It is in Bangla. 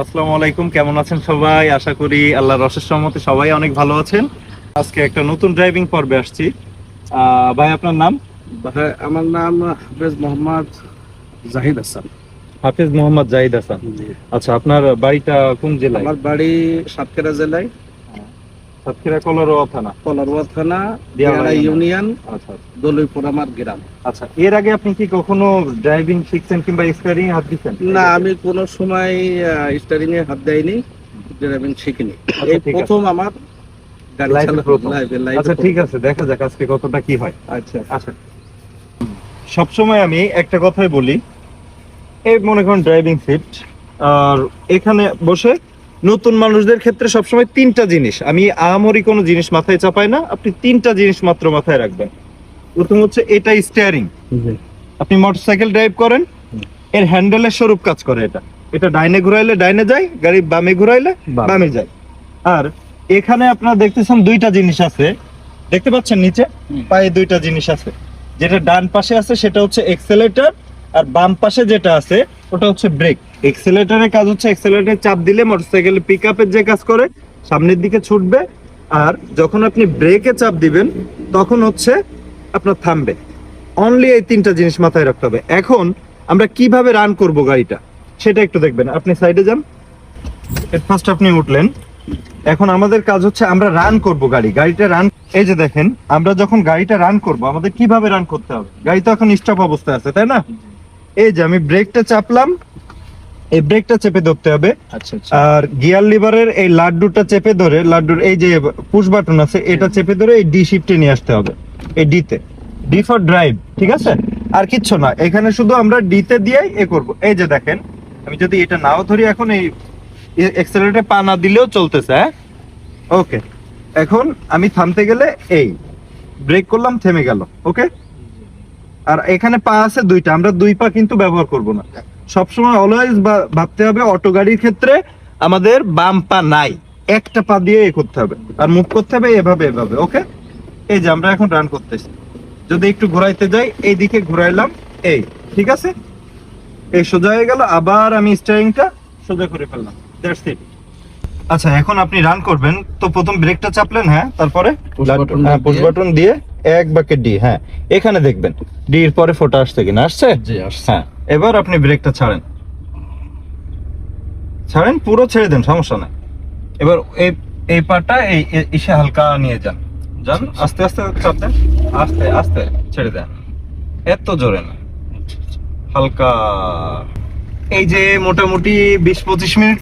আসসালামু আলাইকুম, কেমন আছেন সবাই? আশা করি আল্লাহর অশেষ রহমতে সবাই অনেক ভালো আছেন। আজকে একটা নতুন ড্রাইভিং পর্বে আসছি। ভাই, আপনার নাম? ভাই, আমার নাম হাফেজ মোহাম্মদ জাহিদ হাসান। হাফেজ মোহাম্মদ জাহিদ হাসান। জি। আচ্ছা, আপনার বাড়িটা কোন জেলায়? আমার বাড়ি সাতক্ষীরা জেলায়, সাতক্ষীরা কলারোয়া থানা, কলারোয়া থানা, দিয়াড়া দিয়াড়া ইউনিয়ন, আচ্ছা দলুইপুর আমার গ্রাম। আচ্ছা, এর আগে আপনি কি কখনো ড্রাইভিং শিখছেন কিংবা স্টিয়ারিং হাত দিচ্ছেন? না, আমি কোনো সময় স্টারিং এ হাত দেয়নি, ড্রাইভিং শিখিনি। এই ঠিক আছে। প্রথম আমার গাড়ি লাইফে চালানো, প্রথম। লাইফে আচ্ছা, প্রথম। ঠিক আছে, দেখা যাক আজকে কতটা কি হয়। আচ্ছা আচ্ছা, সবসময় আমি একটা কথাই বলি, এই মনে করেন ড্রাইভিং সিট, আর এখানে বসে নতুন মানুষদের ক্ষেত্রে সবসময় তিনটা জিনিস, আমি আহামরি কোনো জিনিস মাথায় চাপাই না, আপনি তিনটা জিনিস মাত্র মাথায় রাখবেন। প্রথম হচ্ছে এটা স্টিয়ারিং। আপনি মোটরসাইকেল ড্রাইভ করেন, এর হ্যান্ডেলের স্বরূপ কাজ করে। এটা এটা ডাইনে ঘুরাইলে ডাইনে যায়, গাড়ি বামে ঘুরাইলে বামে যায়। আর এখানে আপনারা দেখতেছেন দুইটা জিনিস আছে, দেখতে পাচ্ছেন নিচে পায়ে দুইটা জিনিস আছে। যেটা ডান পাশে আছে সেটা হচ্ছে এক্সেলেটর, আর বাম পাশে যেটা আছে ওটা হচ্ছে ব্রেক। এক্সেলেটরের কাজ হচ্ছে এক্সেলেটরে চাপ দিলে মোটরসাইকেল পিকআপের যে কাজ করে সামনের দিকে ছুটবে, আর যখন আপনি ব্রেকে চাপ দিবেন তখন হচ্ছে আপনার থামবে। অনলি এই তিনটা জিনিস মাথায় রাখতে হবে। এখন আমরা কিভাবে রান করব গাড়িটা সেটা একটু দেখবেন। আপনি সাইডে যান, ফার্স্ট আপনি উঠলেন। এখন আমাদের কাজ হচ্ছে আমরা রান করব গাড়িটা রান। এই যে দেখেন, আমরা যখন গাড়িটা রান করব আমাদের কিভাবে রান করতে হবে। গাড়ি তো এখন স্টপ অবস্থায় আছে, তাই না? এই যে আমি ব্রেকটা চাপলাম, এই ব্রেকটা চেপে ধরতে হবে। আচ্ছা আর গিয়ার লিভারের এই লাড্ডুটা চেপে ধরে, লাড্ডুর এই যে পুশ বাটন আছে এটা চেপে ধরে এই ডি শিফটে নিয়ে আসতে হবে। এই ডিতে, ডি ফর ড্রাইভ, ঠিক আছে? আর কিচ্ছু না, এখানে শুধু আমরা ডিতে দিয়েই এ করব। এই যে দেখেন, আমি যদি এটা নাও ধরি, এখন এই এক্সেলারেটরে পা না দিলেও চলতেছে। হ্যাঁ, ওকে। এখন আমি থামতে গেলে এই ব্রেক করলাম, থেমে গেল। ওকে। আর এখানে পা আছে দুইটা, আমরা দুই পা কিন্তু ব্যবহার করব না। সবসময় অলওয়েজ ভাবতে হবে অটো গাড়ির ক্ষেত্রে আমাদের বাম পা নাই, একটা পা দিয়ে এ করতে হবে আর মুভ করতে হবে এভাবে এভাবে। ওকে। এই যে আমরা এখন রান করতেছি, যদি একটু ঘোরাইতে যাই, এই দিকে ঘুরাইলাম, এই ঠিক আছে, এই সোজা হয়ে গেল। আবার আমি স্টিয়ারিংটা সোজা করে ফেললাম, দ্যাটস ইট। আচ্ছা, এখন আপনি রান করবেন তো প্রথম ব্রেকটা চাপলেন, হ্যাঁ, তারপরে পুশ বাটন দিয়ে এক বাকেট ডি, হ্যাঁ, এখানে দেখবেন ডি এর পরে ফোটা আসছে কিনা, আসছে? জি, আসছে। হ্যাঁ, এবার আপনি ব্রেকটা ছাড়েন, ছাড়েন, পুরো ছেড়ে দেন, সমস্যা নাই। এবার এই পাটা এই ইসে হালকা নিয়ে যান, যান, আস্তে আস্তে চাপ দেন, আস্তে আস্তে ছেড়ে দেন, এত জোরে না, হালকা। এই যে মোটামুটি 20-25 মিনিট